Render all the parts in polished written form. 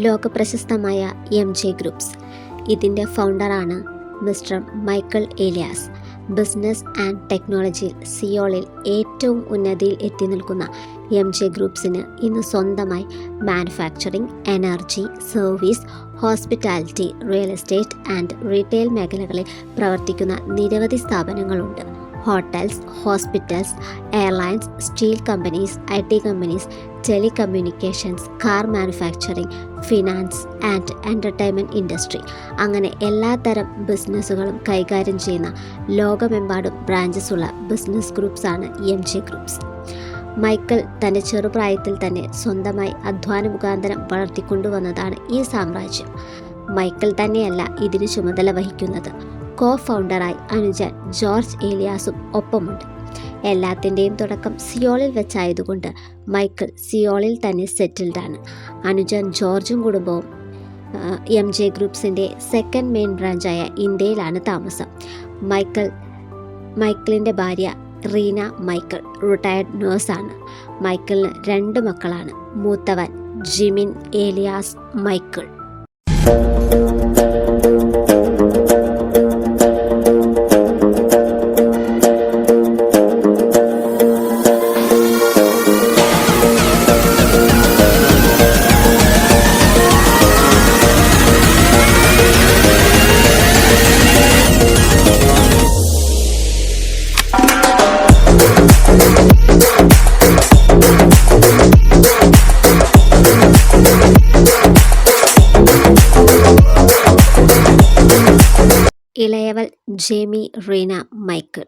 ലോകപ്രശസ്തമായ MJ groups. ഇതിൻ്റെ ഫൗണ്ടറാണ് mister Michael Elias. Business and ടെക്നോളജിയിൽ സിയോളിൽ ഏറ്റവും ഉന്നതിയിൽ എത്തി നിൽക്കുന്ന MJ ഗ്രൂപ്പ്സിന് ഇന്ന് സ്വന്തമായി manufacturing, energy, service, hospitality, real estate and retail മേഖലകളിൽ പ്രവർത്തിക്കുന്ന നിരവധി സ്ഥാപനങ്ങളുണ്ട്. Hotels, hospitals, airlines, steel companies, IT companies, telecommunications, car manufacturing, finance and entertainment industry, അങ്ങനെ എല്ലാത്തരം ബിസിനസ്സുകളും കൈകാര്യം ചെയ്യുന്ന ലോകമെമ്പാടും ബ്രാഞ്ചസ് ഉള്ള ബിസിനസ് ഗ്രൂപ്പ്സാണ് MJ ഗ്രൂപ്പ്സ്. മൈക്കൽ തൻ്റെ ചെറുപ്രായത്തിൽ തന്നെ സ്വന്തമായി അധ്വാന മുഖാന്തരം വളർത്തിക്കൊണ്ടുവന്നതാണ് ഈ സാമ്രാജ്യം. മൈക്കൽ തന്നെയല്ല ഇതിന് ചുമതല വഹിക്കുന്നത്. ഫൗണ്ടറായി അനുജൻ ജോർജ് ഏലിയാസും ഒപ്പമുണ്ട്. എല്ലാത്തിൻ്റെയും തുടക്കം സിയോളിൽ വെച്ചായതുകൊണ്ട് മൈക്കൽ സിയോളിൽ തന്നെ സെറ്റിൽഡാണ്. അനുജൻ ജോർജും കുടുംബവും MJ ഗ്രൂപ്പ്സിൻ്റെ സെക്കൻഡ് മെയിൻ ബ്രാഞ്ചായ ഇന്ത്യയിലാണ് താമസം. മൈക്കിളിൻ്റെ ഭാര്യ റീന മൈക്കൽ റിട്ടയർഡ് നേഴ്സാണ്. മൈക്കിളിന് 2 മക്കളാണ്. മൂത്തവൻ ജിമിൻ ഏലിയാസ് മൈക്കിൾ. ഇളയവൾ Jamie Reena Michael.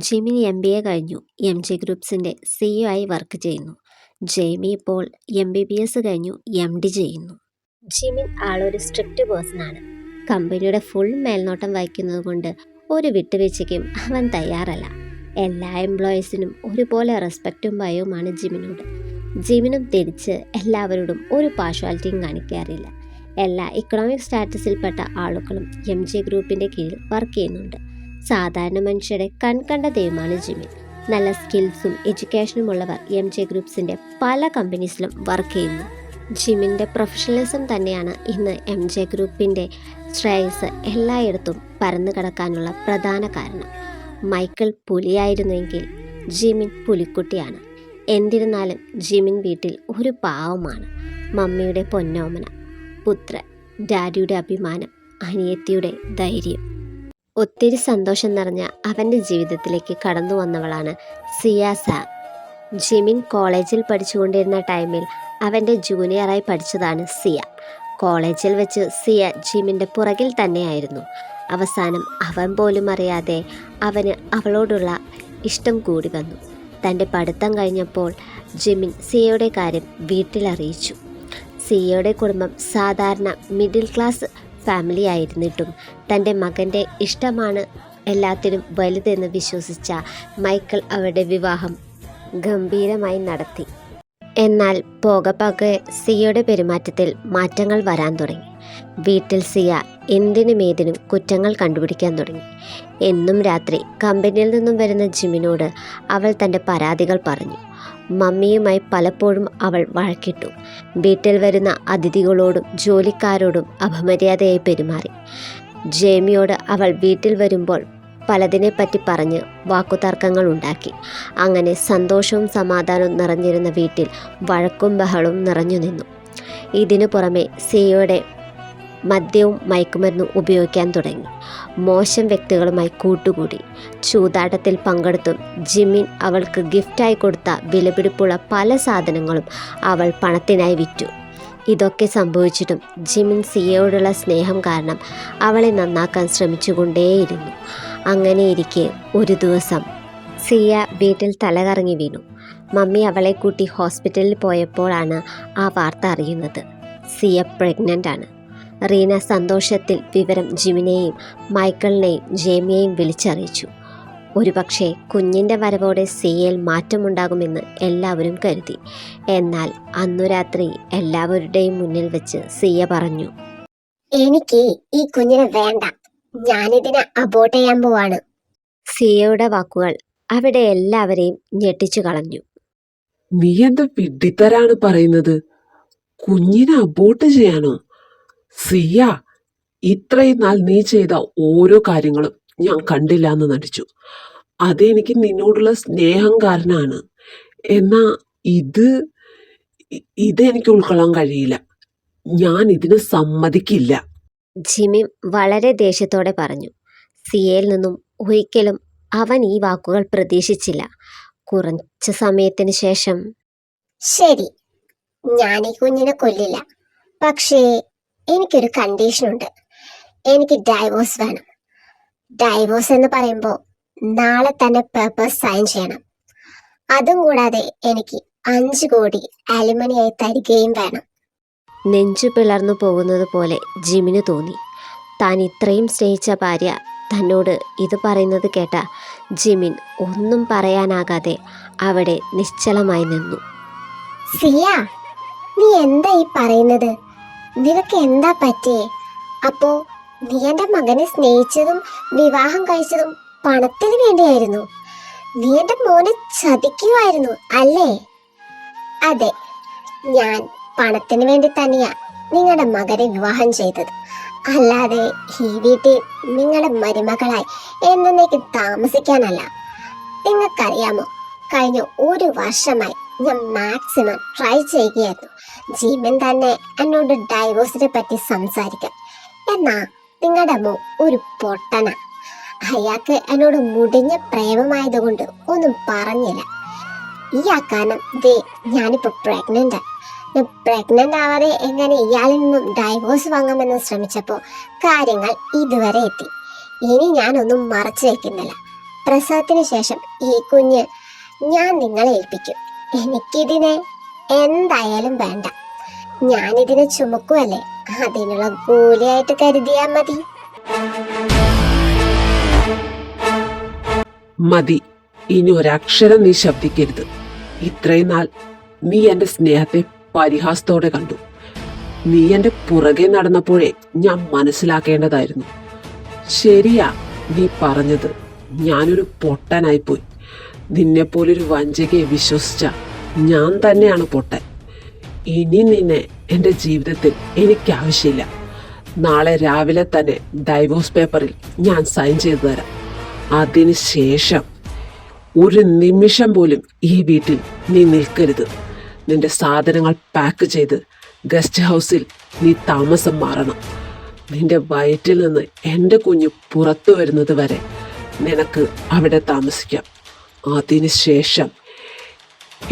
Jimin MBA കഴിഞ്ഞു MJ ഗ്രൂപ്പ്സിൻ്റെ CEO ആയി വർക്ക് ചെയ്യുന്നു. ജേമി ഇപ്പോൾ MBBS കഴിഞ്ഞു MD ചെയ്യുന്നു. ജിമിൻ ആളൊരു സ്ട്രിക്റ്റ് പേഴ്സണാണ്. കമ്പനിയുടെ ഫുൾ മേൽനോട്ടം വഹിക്കുന്നത് കൊണ്ട് ഒരു വിട്ടുവീഴ്ചയ്ക്കും അവൻ തയ്യാറല്ല. എല്ലാ എംപ്ലോയീസിനും ഒരുപോലെ റെസ്പെക്റ്റും ഭയവുമാണ് ജിമിനോട്. ജിമിനും തിരിച്ച് എല്ലാവരോടും ഒരു പാർഷ്വാലിറ്റിയും കാണിക്കാറില്ല. എല്ലാ ഇക്കണോമിക് സ്റ്റാറ്റസിൽപ്പെട്ട ആളുകളും MJ ഗ്രൂപ്പിൻ്റെ കീഴിൽ വർക്ക് ചെയ്യുന്നുണ്ട്. സാധാരണ മനുഷ്യരുടെ കൺകണ്ട ദൈവമാണ് ജിമിൻ. നല്ല സ്കിൽസും എഡ്യൂക്കേഷനും ഉള്ളവർ MJ ഗ്രൂപ്പ്സിൻ്റെ പല കമ്പനീസിലും വർക്ക് ചെയ്യുന്നു. ജിമിൻ്റെ പ്രൊഫഷണലിസം തന്നെയാണ് ഇന്ന് MJ ഗ്രൂപ്പിൻ്റെ ശ്രേയസ് എല്ലായിടത്തും പരന്നു കിടക്കാനുള്ള പ്രധാന കാരണം. മൈക്കിൾ പുലിയായിരുന്നുവെങ്കിൽ ജിമിൻ പുലിക്കുട്ടിയാണ്. എന്നിരുന്നാലും ജിമിൻ വീട്ടിൽ ഒരു പാവമാണ്. മമ്മിയുടെ പൊന്നോമന, പുത്രൻ, ഡാഡിയുടെ അഭിമാനം, അനിയത്തിയുടെ ധൈര്യം. ഒത്തിരി സന്തോഷം നിറഞ്ഞ അവൻ്റെ ജീവിതത്തിലേക്ക് കടന്നു വന്നവളാണ് സിയ സാം. ജിമിൻ കോളേജിൽ പഠിച്ചുകൊണ്ടിരുന്ന ടൈമിൽ അവൻ്റെ ജൂനിയറായി പഠിച്ചതാണ് സിയ. കോളേജിൽ വെച്ച് സിയ ജിമിൻ്റെ പുറകിൽ തന്നെയായിരുന്നു. അവസാനം അവൻ പോലും അറിയാതെ അവന് അവളോടുള്ള ഇഷ്ടം കൂടി വന്നു. തൻ്റെ പഠിത്തം കഴിഞ്ഞപ്പോൾ ജിമിൻ സിയയുടെ കാര്യം വീട്ടിലറിയിച്ചു. സിയയുടെ കുടുംബം സാധാരണ മിഡിൽ ക്ലാസ് ഫാമിലി ആയിരുന്നിട്ടും തൻ്റെ മകൻ്റെ ഇഷ്ടമാണ് എല്ലാത്തിനും വലുതെന്ന് വിശ്വസിച്ച മൈക്കിൾ അവരുടെ വിവാഹം ഗംഭീരമായി നടത്തി. എന്നാൽ പോകെ സിയയുടെ പെരുമാറ്റത്തിൽ മാറ്റങ്ങൾ വരാൻ തുടങ്ങി. വീട്ടിൽ സിയ എന്തിനും കുറ്റങ്ങൾ കണ്ടുപിടിക്കാൻ തുടങ്ങി. എന്നും രാത്രി കമ്പനിയിൽ നിന്നും വരുന്ന ജിമിനോട് അവൾ തൻ്റെ പരാതികൾ പറഞ്ഞു. മമ്മിയുമായി പലപ്പോഴും അവൾ വഴക്കിട്ടു. വീട്ടിൽ വരുന്ന അതിഥികളോടും ജോലിക്കാരോടും അപമര്യാദയായി പെരുമാറി. ജേമിയോട് അവൾ വീട്ടിൽ വരുമ്പോൾ പലതിനെപ്പറ്റി പറഞ്ഞ് വാക്കുതർക്കങ്ങൾ ഉണ്ടാക്കി. അങ്ങനെ സന്തോഷവും സമാധാനവും നിറഞ്ഞിരുന്ന വീട്ടിൽ വഴക്കും ബഹളവും നിറഞ്ഞു നിന്നു. ഇതിനു പുറമെ സിയയുടെ മദ്യവും മയക്കുമരുന്നും ഉപയോഗിക്കാൻ തുടങ്ങി. മോശം വ്യക്തികളുമായി കൂട്ടുകൂടി. ചൂതാട്ടത്തിൽ പങ്കെടുത്തും ജിമിൻ അവൾക്ക് ഗിഫ്റ്റായി കൊടുത്ത വിലപിടിപ്പുള്ള പല സാധനങ്ങളും അവൾ പണത്തിനായി വിറ്റു. ഇതൊക്കെ സംഭവിച്ചിട്ടും ജിമിൻ സിയയോടുള്ള സ്നേഹം കാരണം അവളെ നന്നാക്കാൻ ശ്രമിച്ചുകൊണ്ടേയിരുന്നു. അങ്ങനെയിരിക്കെ ഒരു ദിവസം സിയ വീട്ടിൽ തലകറങ്ങി വീണു. മമ്മി അവളെ കൂട്ടി ഹോസ്പിറ്റലിൽ പോയപ്പോഴാണ് ആ വാർത്ത അറിയുന്നത്. സിയ പ്രഗ്നൻ്റ് ആണ്. റീന സന്തോഷത്തിൽ വിവരം ജിമിനെയും മൈക്കിളിനെയും ജേമിയെയും വിളിച്ചറിയിച്ചു. ഒരുപക്ഷെ കുഞ്ഞിൻ്റെ വരവോടെ സിയയിൽ മാറ്റമുണ്ടാകുമെന്ന് എല്ലാവരും കരുതി. എന്നാൽ അന്നു രാത്രി എല്ലാവരുടെയും മുന്നിൽ വെച്ച് സിയ പറഞ്ഞു, എനിക്ക് ഈ കുഞ്ഞിനെ വേണ്ട, ഞാനിതിനെ അബോർട്ട് ചെയ്യാൻ പോവാണ്. സിയയുടെ വാക്കുകൾ അവിടെ എല്ലാവരെയും ഞെട്ടിച്ചു കളഞ്ഞു. നീ എന്താ വിഡ്ഢിത്തരാണ് പറയുന്നത്? കുഞ്ഞിനെ അബോർട്ട് ചെയ്യാനോ? സിയ, ഇത്രയും നാൾ നീ ചെയ്ത ഓരോ കാര്യങ്ങളും ഞാൻ കണ്ടില്ല എന്ന് നടിച്ചു. അതെനിക്ക് നിന്നോടുള്ള സ്നേഹം കാരണമാണ്. എന്നാ ഇതെനിക്ക് ഉൾക്കൊള്ളാൻ കഴിയില്ല. ഞാൻ ഇതിന് സമ്മതിക്കില്ല. ജിമി വളരെ ദേഷ്യത്തോടെ പറഞ്ഞു. സിയയിൽ നിന്നും ഒരിക്കലും അവൻ ഈ വാക്കുകൾ പ്രതീക്ഷിച്ചില്ല. കുറച്ച് സമയത്തിന് ശേഷം, ശരി, ഞാൻ ഈ കുഞ്ഞിനെ കൊല്ലില്ല. പക്ഷേ എനിക്കൊരു കണ്ടീഷനുണ്ട്. എനിക്ക് ഡൈവോഴ്സ് വേണം. ഡൈവോഴ്സ് എന്ന് പറയുമ്പോൾ നാളെ തന്നെ പേപ്പേഴ്സ് സൈൻ ചെയ്യണം. അതും കൂടാതെ എനിക്ക് 5 കോടി അലുമിനിയായി തരികയും വേണം. നെഞ്ചു പിളർന്നു പോകുന്നത് പോലെ ജിമിന് തോന്നി. താൻ ഇത്രയും സ്നേഹിച്ച ഭാര്യ തന്നോട് ഇത് പറയുന്നത് കേട്ട ജിമിൻ ഒന്നും പറയാനാകാതെ അവിടെ നിശ്ചലമായി നിന്നു. സിയ, നീ എന്താ ഈ പറയുന്നത്? നിനക്ക് എന്താ പറ്റിയേ? അപ്പോ നീ എന്റെ മകനെ സ്നേഹിച്ചതും വിവാഹം കഴിച്ചതും പണത്തിന് വേണ്ടിയായിരുന്നു. നീ എന്റെ മോനെ ചതിക്കുമായിരുന്നു അല്ലേ? അതെ, ഞാൻ പണത്തിന് വേണ്ടി തന്നെയാ നിങ്ങളുടെ മകനെ വിവാഹം ചെയ്തത്. അല്ലാതെ ഈ വീട്ടിൽ നിങ്ങളുടെ മരുമകളായി എന്നേക്ക് താമസിക്കാനല്ല. നിങ്ങൾക്കറിയാമോ, കഴിഞ്ഞ 1 വർഷമായി ഞാൻ മാക്സിമം ട്രൈ ചെയ്യുകയായിരുന്നു ജീവൻ തന്നെ എന്നോട് ഡൈവോഴ്സിനെ പറ്റി സംസാരിക്കാൻ. എന്നാ നിങ്ങളുടെ മോ ഒരു പൊട്ടന. അയാൾക്ക് എന്നോട് മുടിഞ്ഞ പ്രേമമായതുകൊണ്ട് ഒന്നും പറഞ്ഞില്ല. ഈ അക്കാരണം ഞാനിപ്പോ പ്രഗ്നന്റ്. ഞാൻ പ്രഗ്നന്റ് ആവാതെ എങ്ങനെ ഇയാളിൽ നിന്നും ഡൈവോഴ്സ് വാങ്ങാമെന്ന് ശ്രമിച്ചപ്പോൾ കാര്യങ്ങൾ ഇതുവരെ എത്തി. ഇനി ഞാനൊന്നും മറച്ചു വെക്കുന്നില്ല. പ്രസവത്തിന് ശേഷം ഈ കുഞ്ഞ് ഞാൻ നിങ്ങളെ ഏൽപ്പിക്കും. എനിക്കിതിനെ എന്തായാലും വേണ്ട. ഞാനിതിനെ ചുമക്കുമല്ലേ, അതിനുള്ള കൂലിയായിട്ട് കരുതിയാ മതി. മതി, ഇനി ഒരക്ഷരം നീ ശബ്ദിക്കരുത്. ഇത്രയും നാൾ നീ എന്റെ സ്നേഹത്തെ പരിഹാസത്തോടെ കണ്ടു. നീ എന്റെ പുറകെ നടന്നപ്പോഴേ ഞാൻ മനസ്സിലാക്കേണ്ടതായിരുന്നു. ശരിയാ നീ പറഞ്ഞത്, ഞാനൊരു പൊട്ടനായിപ്പോയി. നിന്നെപ്പോലൊരു വഞ്ചകയെ വിശ്വസിച്ച ഞാൻ തന്നെയാണ് പൊട്ടൻ. ഇനി നിന്നെ എൻ്റെ ജീവിതത്തിൽ എനിക്കാവശ്യമില്ല. നാളെ രാവിലെ തന്നെ ഡൈവോഴ്സ് പേപ്പറിൽ ഞാൻ സൈൻ ചെയ്തു തരാം. അതിനുശേഷം ഒരു നിമിഷം പോലും ഈ വീട്ടിൽ നീ നിൽക്കരുത്. നിന്റെ സാധനങ്ങൾ പാക്ക് ചെയ്ത് ഗസ്റ്റ് ഹൗസിൽ നീ താമസം മാറണം. നിന്റെ വയറ്റിൽ നിന്ന് എൻ്റെ കുഞ്ഞ് പുറത്തു വരുന്നത് വരെ നിനക്ക് അവിടെ താമസിക്കാം. അതിനുശേഷം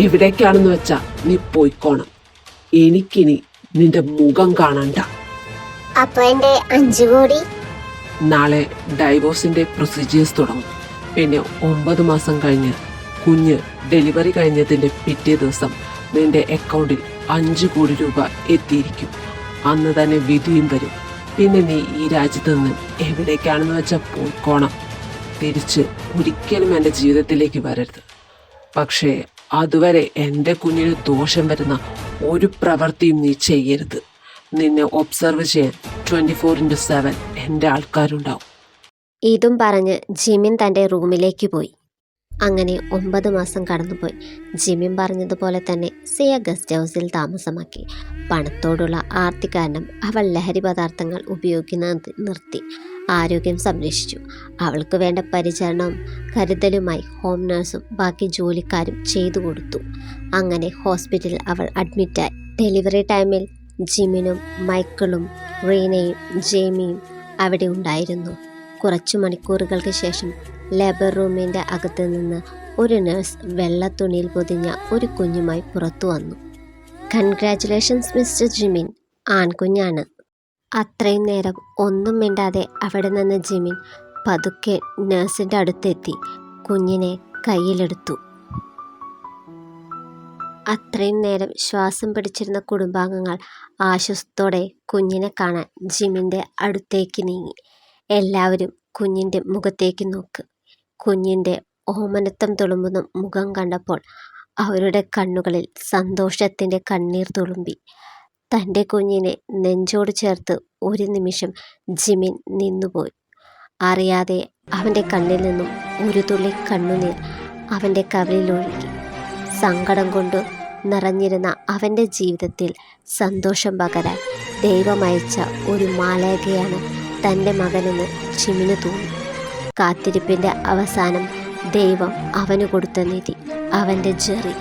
എവിടേക്കാണെന്ന് വെച്ചാ നീ പോയിക്കോണം. എനിക്കിനി നിന്റെ മുഖം കാണണ്ട. അപ്പൊ എന്റെ 5 കോടി? നാളെ ഡൈവോഴ്സിന്റെ പ്രൊസീജിയേഴ്സ് തുടങ്ങും. പിന്നെ 9 മാസം കഴിഞ്ഞ് കുഞ്ഞ് ഡെലിവറി കഴിഞ്ഞതിന്റെ പിറ്റേ ദിവസം നിന്റെ അക്കൗണ്ടിൽ 5 കോടി രൂപ എത്തിയിരിക്കും. അന്ന് തന്നെ വിധിയും വരും. പിന്നെ നീ ഈ രാജ്യത്ത് നിന്ന് എവിടേക്കാണെന്ന് വെച്ചാൽ പോയിക്കോണം. തിരിച്ച് ഒരിക്കലും എൻ്റെ ജീവിതത്തിലേക്ക് വരരുത്. പക്ഷേ അതുവരെ എൻ്റെ കുഞ്ഞിന് ദോഷം വരുന്ന ഒരു പ്രവൃത്തിയും നീ ചെയ്യരുത്. നിന്നെ ഒബ്സർവ് ചെയ്യാൻ 24/7 എൻ്റെ ആൾക്കാരുണ്ടാവും. ഇതും പറഞ്ഞ് ജിമിൻ തൻ്റെ റൂമിലേക്ക് പോയി. അങ്ങനെ 9 മാസം കടന്നുപോയി. ജിമിൻ പറഞ്ഞതുപോലെ തന്നെ സിയ ഗസ്റ്റ് ഹൗസിൽ താമസമാക്കി. പണത്തോടുള്ള ആർത്തി കാരണം അവൾ ലഹരി പദാർത്ഥങ്ങൾ ഉപയോഗിക്കുന്നത് നിർത്തി. ആരോഗ്യം സംരക്ഷിച്ചു. അവൾക്ക് വേണ്ട പരിചരണവും കരുതലുമായി ഹോം നഴ്സും ബാക്കി ജോലിക്കാരും ചെയ്തു കൊടുത്തു. അങ്ങനെ ഹോസ്പിറ്റലിൽ അവൾ അഡ്മിറ്റായി. ഡെലിവറി ടൈമിൽ ജിമിനും മൈക്കിളും റീനയും ജേമിയും അവിടെ ഉണ്ടായിരുന്നു. കുറച്ചു മണിക്കൂറുകൾക്ക് ശേഷം ലേബർ റൂമിൻ്റെ അകത്ത് നിന്ന് ഒരു നഴ്സ് വെള്ളത്തുണിയിൽ പൊതിഞ്ഞ ഒരു കുഞ്ഞുമായി പുറത്തു വന്നു. കൺഗ്രാറ്റുലേഷൻസ് മിസ്റ്റർ ജിമിൻ, ആൺകുഞ്ഞാണ്. അത്രയും നേരം ഒന്നും മിണ്ടാതെ അവിടെ നിന്ന് ജിമിൻ പതുക്കെ നഴ്സിൻ്റെ അടുത്തെത്തി കുഞ്ഞിനെ കയ്യിലെടുത്തു. അത്രയും നേരം ശ്വാസം പിടിച്ചിരുന്ന കുടുംബാംഗങ്ങൾ ആശ്വാസത്തോടെ കുഞ്ഞിനെ കാണാൻ ജിമിൻ്റെ അടുത്തേക്ക് നീങ്ങി. എല്ലാവരും കുഞ്ഞിൻ്റെ മുഖത്തേക്ക് നോക്ക്. കുഞ്ഞിൻ്റെ ഓമനത്തം തുളുമ്പുന്ന മുഖം കണ്ടപ്പോൾ അവരുടെ കണ്ണുകളിൽ സന്തോഷത്തിൻ്റെ കണ്ണീർ തുളുമ്പി. തൻ്റെ കുഞ്ഞിനെ നെഞ്ചോട് ചേർത്ത് ഒരു നിമിഷം ജിമിൻ നിന്നുപോയി. അറിയാതെ അവൻ്റെ കണ്ണിൽ നിന്നും ഒരു തുള്ളി കണ്ണുനീർ അവൻ്റെ കവിളിലൊഴുകി. സങ്കടം കൊണ്ട് നിറഞ്ഞിരുന്ന അവൻ്റെ ജീവിതത്തിൽ സന്തോഷം പകരാൻ ദൈവമയച്ച ഒരു മാലാഖയാണ് തൻ്റെ മകനെന്ന് ജിമിന് തോന്നി. കാത്തിരിപ്പിൻ്റെ അവസാനം ദൈവം അവന് കൊടുത്ത നിധി അവൻ്റെ ജെറി.